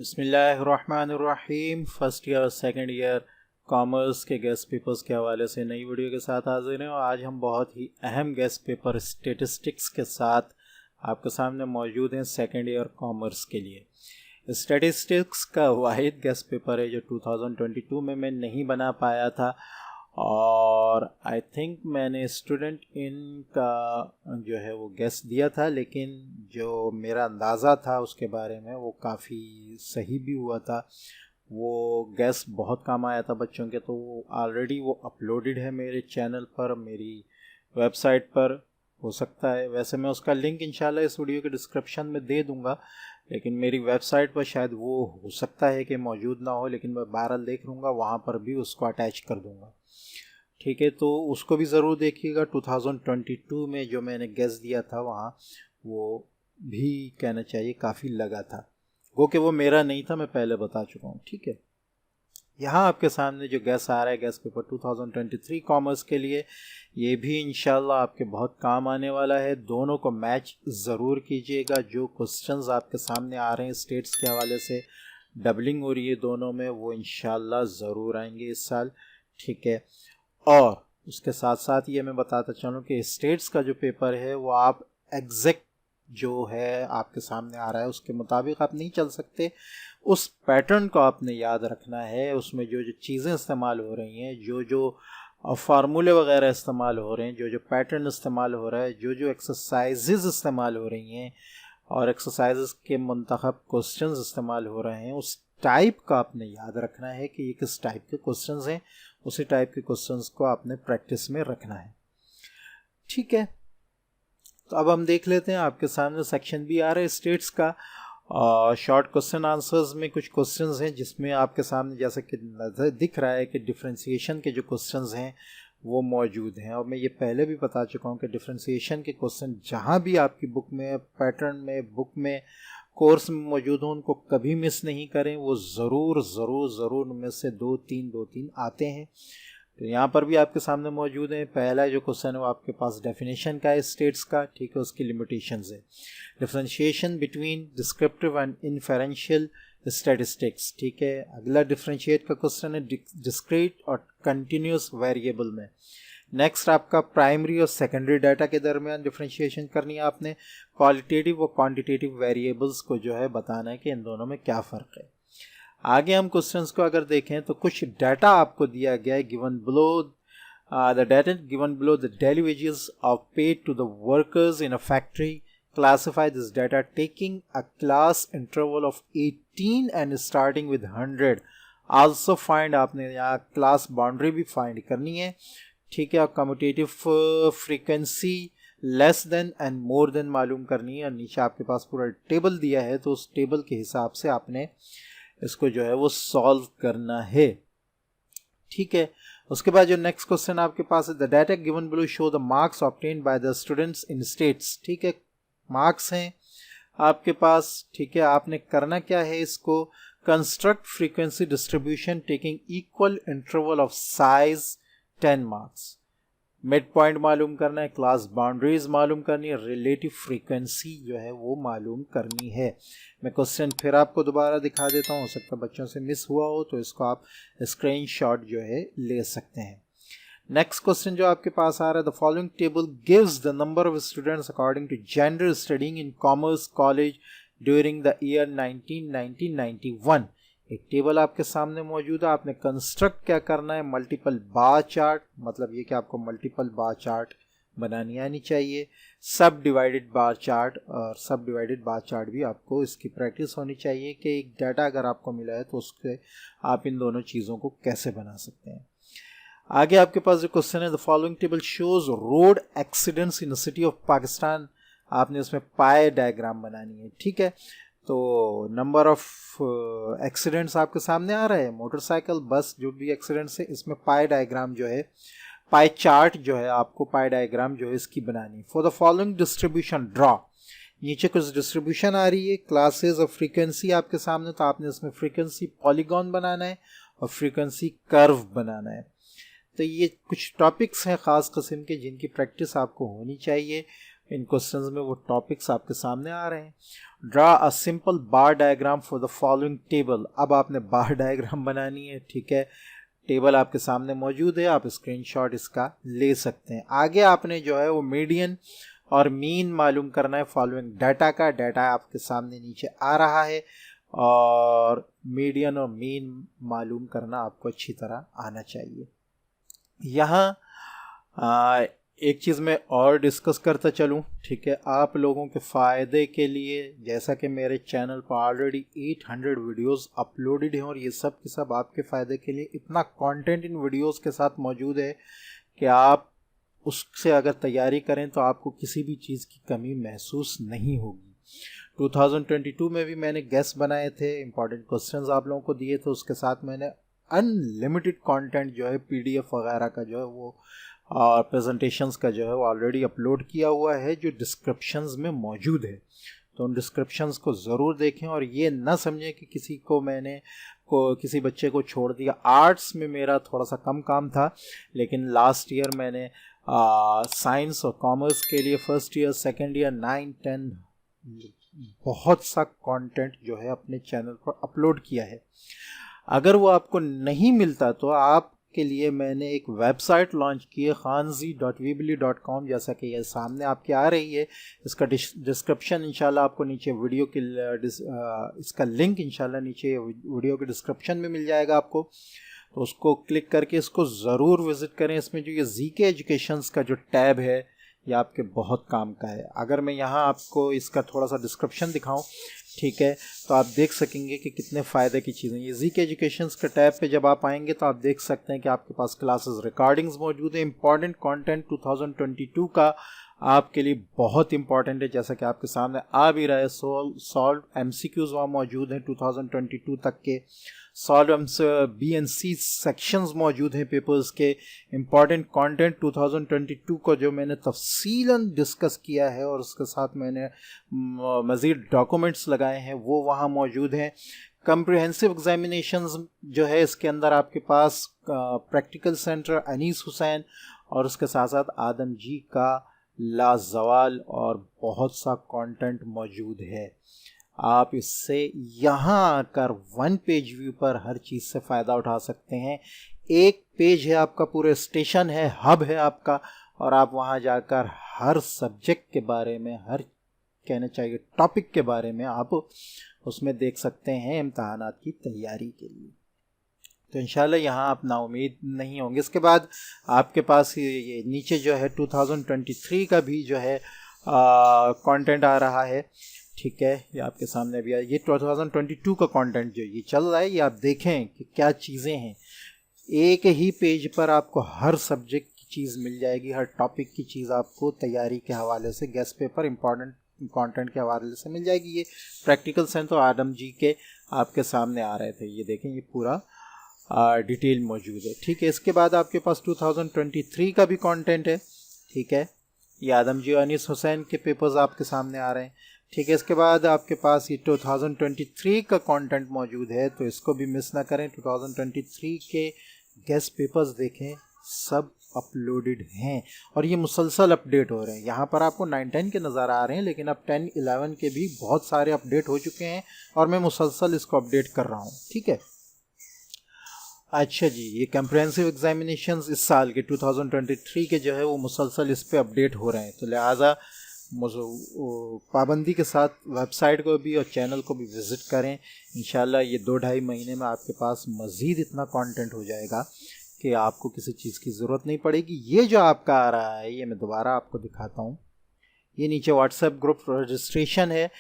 बिस्मिल्लाहिर्रहमानिर्रहीम। First year और second year commerce के गेस्ट पेपर्स के हवाले से नई वीडियो के साथ हाजिर हैं और आज हम बहुत ही अहम गेस्ट पेपर स्टेटिस्टिक्स के साथ आपके सामने मौजूद हैं सेकंड ईयर कॉमर्स के लिए। स्टेटिस्टिक्स का वाहिद गेस्ट पेपर है जो 2022 में मैं नहीं बना पाया था और आई थिंक मैंने स्टूडेंट इन का जो है वो गेस दिया था, लेकिन जो मेरा अंदाज़ा था उसके बारे में वो काफ़ी सही भी हुआ था। वो गेस बहुत काम आया था बच्चों के, तो वो ऑलरेडी वो अपलोडेड है मेरे चैनल पर, मेरी वेबसाइट पर। हो सकता है, वैसे मैं उसका लिंक इंशाल्लाह इस वीडियो के डिस्क्रिप्शन में दे दूंगा, लेकिन मेरी वेबसाइट पर शायद वो हो सकता है कि मौजूद ना हो, लेकिन मैं बहरहाल देख लूँगा, वहाँ पर भी उसको अटैच कर दूँगा। ठीक है, तो उसको भी ज़रूर देखिएगा। 2022 में जो मैंने गेस दिया था वहाँ वो भी कहना चाहिए काफ़ी लगा था, वो कि वो मेरा नहीं था, मैं पहले बता चुका हूँ। ठीक है, यहाँ आपके सामने जो गैस आ रहा है गैस पेपर 2023 कॉमर्स के लिए, ये भी इंशाल्लाह आपके बहुत काम आने वाला है। दोनों को मैच ज़रूर कीजिएगा। जो क्वेश्चंस आपके सामने आ रहे हैं स्टेट्स के हवाले से, डबलिंग हो रही है दोनों में, वो इंशाल्लाह ज़रूर आएंगे इस साल। ठीक है, और उसके साथ साथ ये मैं बताता चलूँ कि स्टेट्स का जो पेपर है वो आप एग्जैक्ट जो है आपके सामने आ रहा है उसके मुताबिक आप नहीं चल सकते। उस पैटर्न को आपने याद रखना है। उसमें जो जो चीज़ें इस्तेमाल हो रही हैं, जो जो फार्मूले वगैरह इस्तेमाल हो रहे हैं, जो जो पैटर्न इस्तेमाल हो रहा है, जो जो एक्सरसाइजेज इस्तेमाल हो रही हैं और एक्सरसाइजेज के मुंतखब क्वेश्चंस इस्तेमाल हो रहे हैं, उस टाइप का आपने याद रखना है कि ये किस टाइप के क्वेश्चंस हैं। उसी टाइप के क्वेश्चंस को आपने प्रैक्टिस में रखना है। ठीक है, तो अब हम देख लेते हैं। आपके सामने सेक्शन भी आ रहा है स्टेट्स का। शॉर्ट क्वेश्चन आंसर्स में कुछ क्वेश्चंस हैं जिसमें आपके सामने जैसे कि नज़र दिख रहा है कि डिफरेंशिएशन के जो क्वेश्चंस हैं वो मौजूद हैं, और मैं ये पहले भी बता चुका हूँ कि डिफरेंशिएशन के क्वेश्चन जहाँ भी आपकी बुक में, पैटर्न में, बुक में, कोर्स में मौजूद हो, उनको कभी मिस नहीं करें। वो ज़रूर ज़रूर ज़रूर उनमें से दो तीन आते हैं। तो यहाँ पर भी आपके सामने मौजूद है। पहला जो क्वेश्चन है वो आपके पास डेफिनेशन का है स्टेट्स का। ठीक है, उसकी लिमिटेशंस है। Differentiation between descriptive and inferential statistics. ठीक है, अगला डिफरेंशिएट का क्वेश्चन है डिस्क्रीट और कंटिन्यूस वेरिएबल में। नेक्स्ट आपका प्राइमरी और सेकेंडरी डाटा के दरमियान डिफरेंशिएशन करनी है आपने। क्वालिटेटिव और क्वांटिटेटिव वेरिएबल्स को जो है बताना है कि इन दोनों में क्या फ़र्क है। आगे हम क्वेश्चंस को अगर देखें तो कुछ डाटा आपको दिया गया है given below the data given below the daily wages of paid to the workers in a factory. Classify this data taking a class interval of 18 and starting with 100। Also find, आपने यहाँ class boundary भी find करनी है। ठीक है, और commutative frequency less than and more than मालूम करनी है। और नीचे आपके पास पूरा टेबल दिया है, तो उस टेबल के हिसाब से आपने इसको जो है वो सॉल्व करना है। ठीक है, उसके बाद जो नेक्स्ट क्वेश्चन आपके पास है, the data given below show the marks obtained by the students in states. ठीक है, मार्क्स हैं आपके पास। ठीक है, आपने करना क्या है, इसको construct frequency distribution taking equal interval of size 10 marks. Mid point मालूम करना है, क्लास बाउंड्रीज मालूम करनी है, रिलेटिव फ्रीक्वेंसी जो है वो मालूम करनी है। मैं क्वेश्चन फिर आपको दोबारा दिखा देता हूँ, हो सकता है बच्चों से मिस हुआ हो, तो इसको आप स्क्रीनशॉट जो है ले सकते हैं। नेक्स्ट क्वेश्चन जो आपके पास आ रहा है, the following table gives the number of students according to gender studying in commerce college during the year 1991। एक टेबल आपके सामने मौजूद है। आपने कंस्ट्रक्ट क्या करना है, मल्टीपल बार चार्ट, मतलब ये कि आपको मल्टीपल बार चार्ट बनानी आनी चाहिए। सब डिवाइडेड बार चार्ट, और सब डिवाइडेड बार चार्ट भी आपको इसकी प्रैक्टिस होनी चाहिए कि एक डाटा अगर आपको मिला है तो उसके आप इन दोनों चीज़ों को कैसे बना सकते हैं। आगे आपके पास जो क्वेश्चन है, the following table shows road accidents in the city of Pakistan. आपने उसमें पाए डायग्राम बनानी है। ठीक है, तो नंबर ऑफ एक्सीडेंट्स आपके सामने आ रहा है, मोटरसाइकिल, बस, जो भी एक्सीडेंट्स है, इसमें पाई डायग्राम जो है, पाई चार्ट जो है, आपको पाई डायग्राम जो है इसकी बनानी। For the following distribution draw. नीचे कुछ डिस्ट्रीब्यूशन आ रही है, क्लासेस और फ्रीक्वेंसी आपके सामने, तो आपने इसमें फ्रीक्वेंसी पॉलीगॉन बनाना है और फ्रीक्वेंसी कर्व बनाना है। तो ये कुछ टॉपिक्स हैं ख़ास किस्म के जिनकी प्रैक्टिस आपको होनी चाहिए। इन क्वेश्चंस में वो टॉपिक्स आपके सामने आ रहे हैं। Draw a simple bar diagram for the following table. अब आपने बार डायग्राम बनानी है, ठीक है। टेबल आपके सामने मौजूद है, आप स्क्रीनशॉट इसका ले सकते हैं। आगे आपने जो है वो मीडियन और मीन मालूम करना है फॉलोइंग डाटा का। डाटा आपके सामने नीचे आ रहा है और मीडियन और मीन मालूम करना आपको अच्छी तरह आना चाहिए। यहाँ एक चीज़ मैं और डिस्कस करता चलूँ, ठीक है, आप लोगों के फ़ायदे के लिए। जैसा कि मेरे चैनल पर ऑलरेडी 800 वीडियोस अपलोडेड हैं और ये सब के सब आपके फ़ायदे के लिए। इतना कंटेंट इन वीडियोस के साथ मौजूद है कि आप उससे अगर तैयारी करें तो आपको किसी भी चीज़ की कमी महसूस नहीं होगी। 2022 में भी मैंने गेस्ट बनाए थे, इंपॉर्टेंट क्वेश्चंस आप लोगों को दिए थे, उसके साथ मैंने अनलिमिटेड कंटेंट जो है PDF वगैरह का जो है वो और प्रेजेंटेशंस का जो है वो ऑलरेडी अपलोड किया हुआ है, जो डिस्क्रिप्शंस में मौजूद है। तो उन डिस्क्रिप्शंस को ज़रूर देखें और ये ना समझें कि किसी बच्चे को छोड़ दिया। आर्ट्स में मेरा थोड़ा सा कम काम था, लेकिन लास्ट ईयर मैंने साइंस और कॉमर्स के लिए फर्स्ट ईयर, सेकेंड ईयर, 9, 10 बहुत सा कंटेंट जो है अपने चैनल पर अपलोड किया है। अगर वो आपको नहीं मिलता तो आप के लिए मैंने एक वेबसाइट लॉन्च की है, khanzi.weebly.com, जैसा कि ये सामने आपके आ रही है। इसका डिस्क्रिप्शन इंशाल्लाह आपको नीचे वीडियो के इसका लिंक इंशाल्लाह नीचे वीडियो के डिस्क्रिप्शन में मिल जाएगा आपको। तो उसको क्लिक करके इसको ज़रूर विज़िट करें। इसमें जो ये ZK एजुकेशंस का जो टैब है ये आपके बहुत काम का है। अगर मैं यहाँ आपको इसका थोड़ा सा डिस्क्रिप्शन दिखाऊं, ठीक है, तो आप देख सकेंगे कि कितने फ़ायदे की चीज़ें। ये ZK एजुकेशंस के टैब पे जब आप आएंगे तो आप देख सकते हैं कि आपके पास क्लासेस रिकॉर्डिंग्स मौजूद है। इंपॉर्टेंट कंटेंट 2022 का आपके लिए बहुत इंपॉर्टेंट है, जैसा कि आपके सामने आ भी रहा है। सॉल्व MCQs वहाँ मौजूद हैं 2022 तक के। सॉल्व BNC सेक्शंस मौजूद हैं पेपर्स के। इंपॉर्टेंट कंटेंट 2022 को जो मैंने तफसीलन डिस्कस किया है और उसके साथ मैंने मज़ीद डॉक्यूमेंट्स लगाए हैं वो वहाँ मौजूद हैं। कम्प्रिहेंसिव एग्जामिनेशंस जो है इसके अंदर आपके पास प्रैक्टिकल सेंटर अनीस हुसैन और उसके साथ साथ आदम जी का लाजवाल और बहुत सा कंटेंट मौजूद है। आप इससे यहाँ आकर 1 पेज व्यू पर हर चीज़ से फ़ायदा उठा सकते हैं। एक पेज है आपका, पूरे स्टेशन है, हब है आपका, और आप वहाँ जाकर हर सब्जेक्ट के बारे में, हर कहना चाहिए टॉपिक के बारे में आप उसमें देख सकते हैं इम्तहानात की तैयारी के लिए। तो इंशाल्लाह यहाँ आप नाउम्मीद नहीं होंगे। इसके बाद आपके पास ये नीचे जो है 2023 का भी जो है कंटेंट आ रहा है, ठीक है, ये आपके सामने अभी ये 2022 का कंटेंट जो ये चल रहा है, ये आप देखें कि क्या चीज़ें हैं। एक ही पेज पर आपको हर सब्जेक्ट की चीज़ मिल जाएगी, हर टॉपिक की चीज़ आपको तैयारी के हवाले से, गेस्ट पेपर इंपॉर्टेंट कंटेंट के हवाले से मिल जाएगी। ये प्रैक्टिकल सेंस तो आदम जी के आपके सामने आ रहे थे, ये देखें, ये पूरा डिटेल मौजूद है, ठीक है। इसके बाद आपके पास 2023 का भी कंटेंट है, ठीक है, ये आदम जी और अनीस हुसैन के पेपर्स आपके सामने आ रहे हैं, ठीक है। इसके बाद आपके पास ये 2023 का कंटेंट मौजूद है, तो इसको भी मिस ना करें। 2023 के गेस्ट पेपर्स देखें, सब अपलोडेड हैं और ये मुसलसल अपडेट हो रहे हैं। यहाँ पर आपको 9, 10 के नज़र आ रहे हैं, लेकिन अब 10, 11 के भी बहुत सारे अपडेट हो चुके हैं और मैं मुसलसल इसको अपडेट कर रहा हूँ, ठीक है। अच्छा जी, ये कम्प्रिहेंसिव एग्जामिनेशंस इस साल के 2023 के जो है वो मुसलसल इस पे अपडेट हो रहे हैं, तो लिहाजा पाबंदी के साथ वेबसाइट को भी और चैनल को भी विज़िट करें। इंशाल्लाह ये 2-2.5 महीने में आपके पास मज़ीद इतना कंटेंट हो जाएगा कि आपको किसी चीज़ की ज़रूरत नहीं पड़ेगी। ये जो आपका आ रहा है, ये मैं दोबारा आपको दिखाता हूँ, ये नीचे व्हाट्सएप ग्रुप रजिस्ट्रेशन है।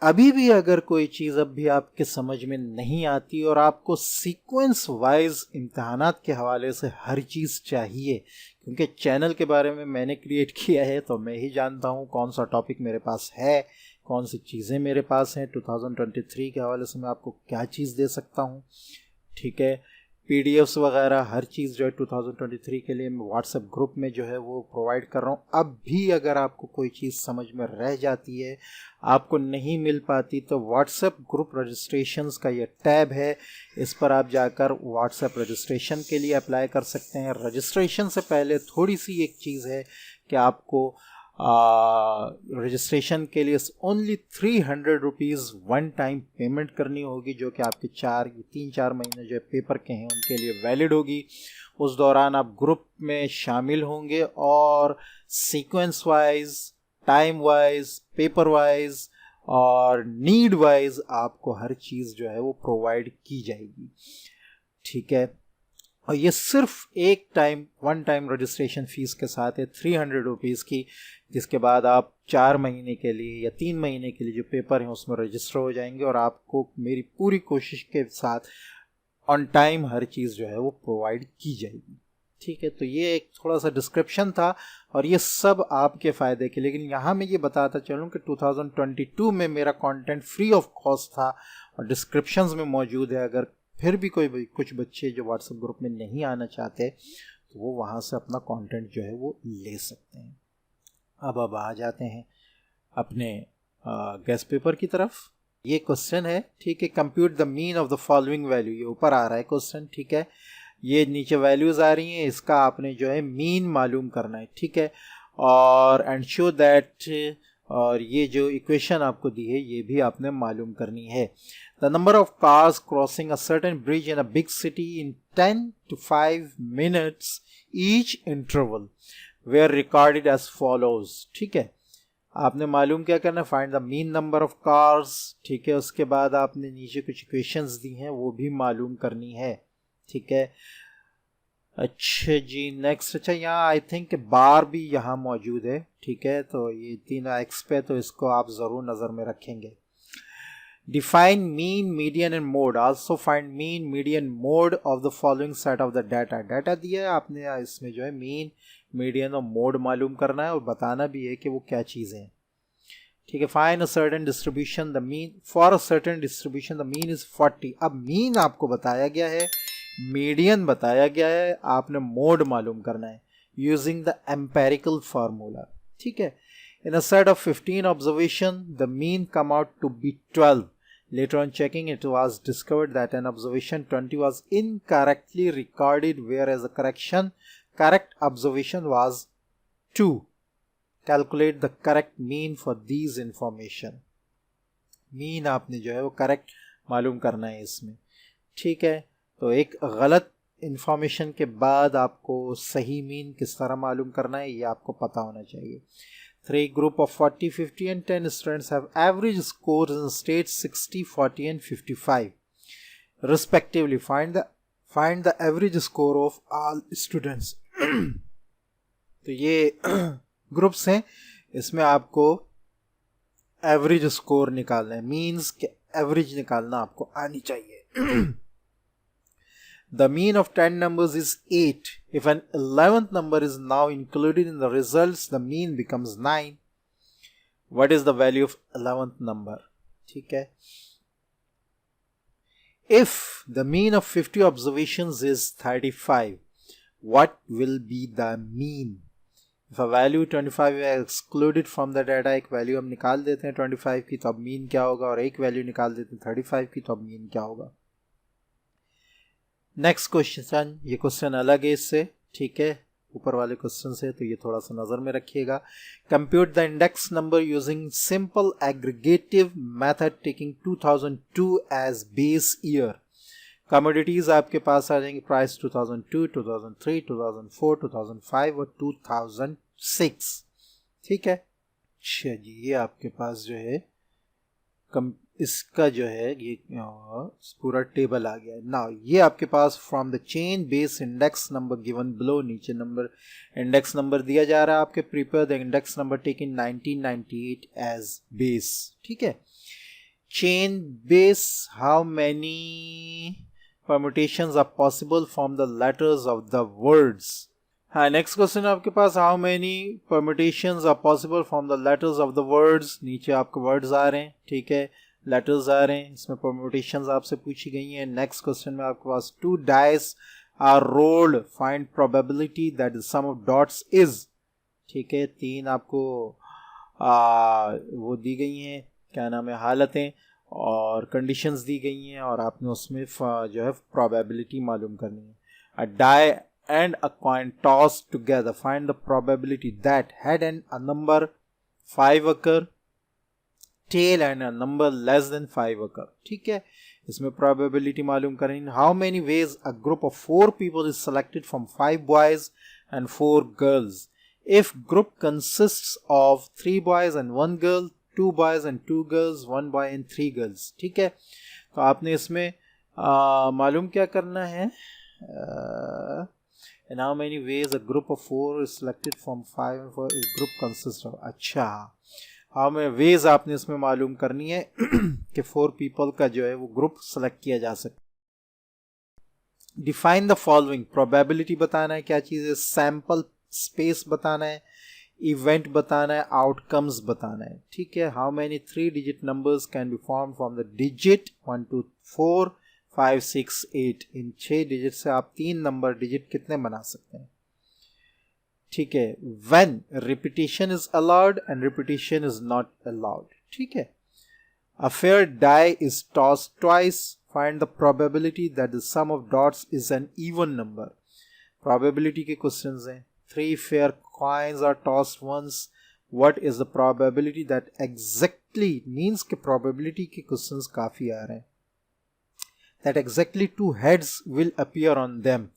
अभी भी अगर कोई चीज़ अब भी आपके समझ में नहीं आती और आपको सीक्वेंस वाइज इम्तहानात के हवाले से हर चीज़ चाहिए, क्योंकि चैनल के बारे में मैंने क्रिएट किया है तो मैं ही जानता हूँ कौन सा टॉपिक मेरे पास है, कौन सी चीज़ें मेरे पास हैं। 2023 के हवाले से मैं आपको क्या चीज़ दे सकता हूँ, ठीक है। PDFs वगैरह हर चीज़ जो है 2023 के लिए मैं व्हाट्सएप ग्रुप में जो है वो प्रोवाइड कर रहा हूँ। अब भी अगर आपको कोई चीज़ समझ में रह जाती है, आपको नहीं मिल पाती, तो व्हाट्सएप ग्रुप रजिस्ट्रेशंस का ये टैब है, इस पर आप जाकर व्हाट्सएप रजिस्ट्रेशन के लिए अप्लाई कर सकते हैं। रजिस्ट्रेशन से पहले थोड़ी सी एक चीज़ है कि आपको रजिस्ट्रेशन के लिए only 300 rupees one time payment करनी होगी, जो कि आपके 3-4 महीने जो पेपर के हैं उनके लिए वैलिड होगी। उस दौरान आप ग्रुप में शामिल होंगे और sequence wise, time wise, paper wise और नीड वाइज आपको हर चीज़ जो है वो प्रोवाइड की जाएगी, ठीक है। और ये सिर्फ वन टाइम रजिस्ट्रेशन फीस के साथ है 300 रुपीज़ की, जिसके बाद आप 4 महीने के लिए या 3 महीने के लिए जो पेपर हैं उसमें रजिस्टर हो जाएंगे और आपको मेरी पूरी कोशिश के साथ ऑन टाइम हर चीज़ जो है वो प्रोवाइड की जाएगी, ठीक है। तो ये एक थोड़ा सा डिस्क्रिप्शन था और ये सब आपके फ़ायदे के, लेकिन यहाँ मैं ये बताता चलूँ कि 2022 में मेरा कंटेंट फ्री ऑफ कॉस्ट था और डिस्क्रिप्शंस में मौजूद है। अगर फिर भी कुछ बच्चे जो व्हाट्सएप ग्रुप में नहीं आना चाहते तो वो वहाँ से अपना कंटेंट जो है वो ले सकते हैं। अब आ जाते हैं अपने गेस्ट पेपर की तरफ। ये क्वेश्चन है, ठीक है। Compute the mean of the following value, ये ऊपर आ रहा है क्वेश्चन, ठीक है। ये नीचे वैल्यूज़ आ रही हैं, इसका आपने जो है मीन मालूम करना है, ठीक है। और एंश्योर दैट, और ये जो इक्वेशन आपको दी है ये भी आपने मालूम करनी है। The number of cars crossing a certain bridge in a big city in 10 to 5 minutes each interval were recorded as follows, ठीक है। आपने मालूम क्या करना है, find the mean number of cars, ठीक है। उसके बाद आपने नीचे कुछ इक्वेशंस दी हैं वो भी मालूम करनी है, ठीक है। अच्छा जी, नेक्स्ट, अच्छा यहाँ आई थिंक बार भी यहाँ मौजूद है, ठीक है। तो ये 3x पे, तो इसको आप ज़रूर नज़र में रखेंगे। Define mean, median and mode, also find mean, median, mode of the following set of the data दिया है आपने, इसमें जो है मीन, मीडियन और मोड मालूम करना है और बताना भी है कि वो क्या चीज़ें हैं, ठीक है। Find a certain distribution, the mean for a certain distribution the mean is 40। अब मीन आपको बताया गया है, मीडियन बताया गया है, आपने मोड मालूम करना है यूजिंग द एम्पेरिकल फार्मूला, ठीक है। In a set of 15 observation the mean come out to be 12। Later on checking, it was discovered that an observation 20 was incorrectly recorded, whereas the correct observation was 2. Calculate the correct mean for these information. Mean आपने जो है वो correct मालूम करना है इसमें, ठीक है। तो एक गलत इंफॉर्मेशन के बाद आपको सही मीन किस तरह मालूम करना है ये आपको पता होना चाहिए। 3 group of 40, 50 and 10 students have average scores in states 60, 40 and 55 respectively. Find the average score of all students. तो ये ग्रुप्स हैं, इसमें आपको एवरेज स्कोर निकालना है, मीन्स के एवरेज निकालना आपको आनी चाहिए। The mean of 10 numbers is 8. If an 11th number is now included in the results, the mean becomes 9. What is the value of 11th number? ठीक है। If the mean of 50 observations is 35, what will be the mean? If a value 25 is excluded from the data, एक value हम निकाल देते हैं 25 की, तो अब मीन क्या होगा, और एक वैल्यू निकाल देते हैं 35 की, तो अब मीन क्या होगा। नेक्स्ट क्वेश्चन, ये क्वेश्चन अलग है इससे, ठीक है, ऊपर वाले क्वेश्चन से, तो ये थोड़ा सा नज़र में रखिएगा। Compute the index number using simple aggregative method taking 2002 as base year. Commodities आपके पास आ जाएंगी, प्राइस 2002, 2003, 2004, 2005 और 2006, ठीक है। अच्छा जी, ये आपके पास जो है इसका जो है ये पूरा टेबल आ गया है ना। ये आपके पास from the chain base index number given below, नीचे नंबर इंडेक्स नंबर दिया जा रहा है आपके, prepare the index number taken 1998 as base, ठीक है। Chain base, how many permutations are possible from the letters of the words. हाँ, next question आपके पास, how many permutations are possible from the letters of the words. नीचे आपके words आ रहे हैं, ठीक है, लेटर्स आ रहे हैं, इसमें परम्यूटेशंस आपसे पूछी गई हैं। नेक्स्ट क्वेश्चन में आपके पास 2 dice are rolled, find probability that the sum of dots is, ठीक है। 3 आपको वो दी गई हैं, क्या नाम है, हालतें और कंडीशंस दी गई हैं और आपने उसमें जो है प्रोबेबिलिटी मालूम करनी है। अ die and a coin tossed together. Find the probability that head and a number 5 occur, tail and a number less than 5 occur. ठीक है, इसमें probability मालूम करेंगे. How many ways a group of 4 people is selected from 5 boys and 4 girls? If group consists of 3 boys and 1 girl, 2 boys and 2 girls, 1 boy and 3 girls. ठीक है, तो आपने इसमें मालूम क्या करना है. And how many ways a group of 4 is selected from 5 and 4 is group consists of. अच्छा, how many ways आपने इसमें मालूम करनी है कि 4 people का जो है वो ग्रुप सेलेक्ट किया जा सकता. Define the following. प्रोबेबिलिटी बताना है, क्या चीज़ है, सैम्पल स्पेस बताना है, इवेंट बताना है, आउटकम्स बताना है. ठीक है, how many 3 digit numbers can be form from the digit 1 2 4 5 6 8. In 6 digit से आप 3 नंबर डिजिट कितने बना सकते हैं. ठीक है, when repetition is allowed and repetition is not allowed. ठीक है, a fair die is toss twice. Find the probability that the sum of dots is an even number. Probability के क्वेश्चंस हैं. 3 fair coins are tossed once. What is the probability that exactly means कि probability के questions काफी आ रहे हैं. That exactly 2 heads will appear on them.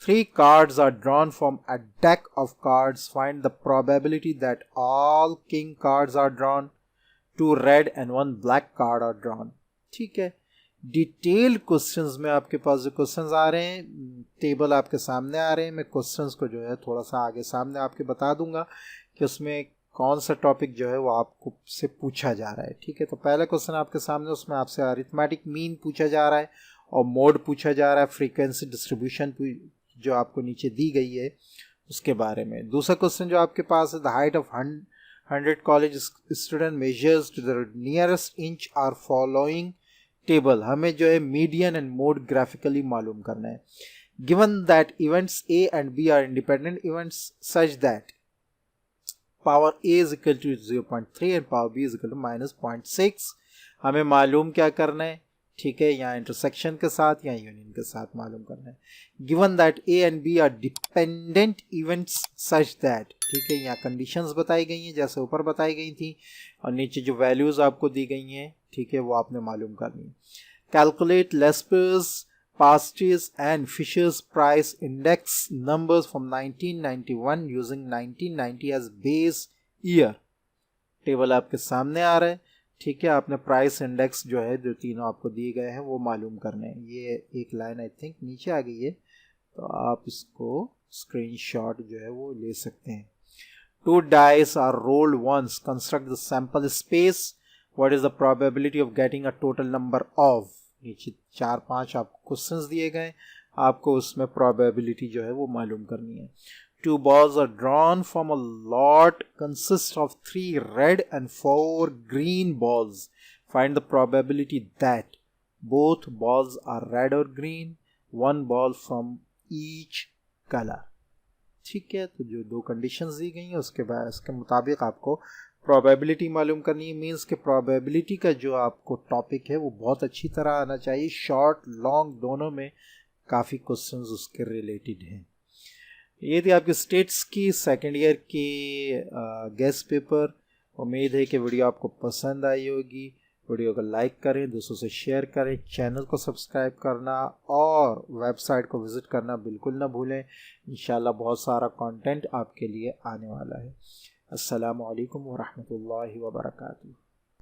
3 cards are drawn from a deck of cards. Find the probability that all king cards are drawn. 2 red and 1 black card are drawn. ठीक है, detail questions में आपके पास जो questions आ रहे हैं, table आपके सामने आ रहे हैं. मैं क्वेश्चंस को जो है थोड़ा सा आगे सामने आपके बता दूंगा कि उसमें कौन सा टॉपिक जो है वो आपको से पूछा जा रहा है. ठीक है, तो पहला क्वेश्चन आपके सामने, उसमें आपसे अरिथमेटिक मीन पूछा जा रहा है और मोड पूछा जा रहा है, फ्रीक्वेंसी डिस्ट्रीब्यूशन जो आपको नीचे दी गई है उसके बारे में. दूसरा क्वेश्चन जो आपके पास है, the height of 100 college student measures to the nearest inch are following table. हमें जो है मीडियन एंड मोड ग्राफिकली मालूम करना है. Given that events A and B are independent events such that power A is equal to 0.3 and power B is equal to -0.6. हमें मालूम क्या करना है. ठीक है, यहाँ इंटरसेक्शन के साथ या यूनियन के साथ मालूम करना है. Given that A and B are dependent events such that. ठीक है, यहाँ कंडीशंस बताई गई हैं जैसे ऊपर बताई गई थी, और नीचे जो वैल्यूज आपको दी गई हैं, ठीक है, वो आपने मालूम करनी है. Calculate Laspeyres, Paasche's and Fisher's price index numbers from 1991 using 1990 as base year. Table आपके सामने आ रहा है. ठीक है, आपने प्राइस इंडेक्स जो है जो तीनों आपको दिए गए हैं वो मालूम करने हैं. ये एक लाइन आई थिंक नीचे आ गई है, तो आप इसको स्क्रीनशॉट जो है वो ले सकते हैं. 2 dice are rolled once. Construct the sample space. What is the probability of getting a total number of? नीचे 4-5 आपको क्वेश्चंस दिए गए, आपको उसमें probability जो है वो मालूम करनी है. 2 balls are drawn from a lot consists of 3 red and 4 green balls. Find the probability that both balls are red or green. 1 ball from each color. ठीक है, तो जो 2 कंडीशंस दी गई हैं उसके बाद इसके मुताबिक आपको प्रोबेबिलिटी मालूम करनी है. मीन्स के प्रोबेबिलिटी का जो आपको टॉपिक है वो बहुत अच्छी तरह आना चाहिए. शॉर्ट लॉन्ग दोनों में काफ़ी क्वेश्चंस उसके रिलेटेड हैं. ये थी आपके स्टेट्स की सेकेंड ईयर की गेस्ट पेपर. उम्मीद है कि वीडियो आपको पसंद आई होगी. वीडियो को लाइक करें, दोस्तों से शेयर करें, चैनल को सब्सक्राइब करना और वेबसाइट को विज़िट करना बिल्कुल ना भूलें. इंशाल्लाह बहुत सारा कंटेंट आपके लिए आने वाला है. अस्सलामु अलैकुम व रहमतुल्लाहि व बरकातुहू.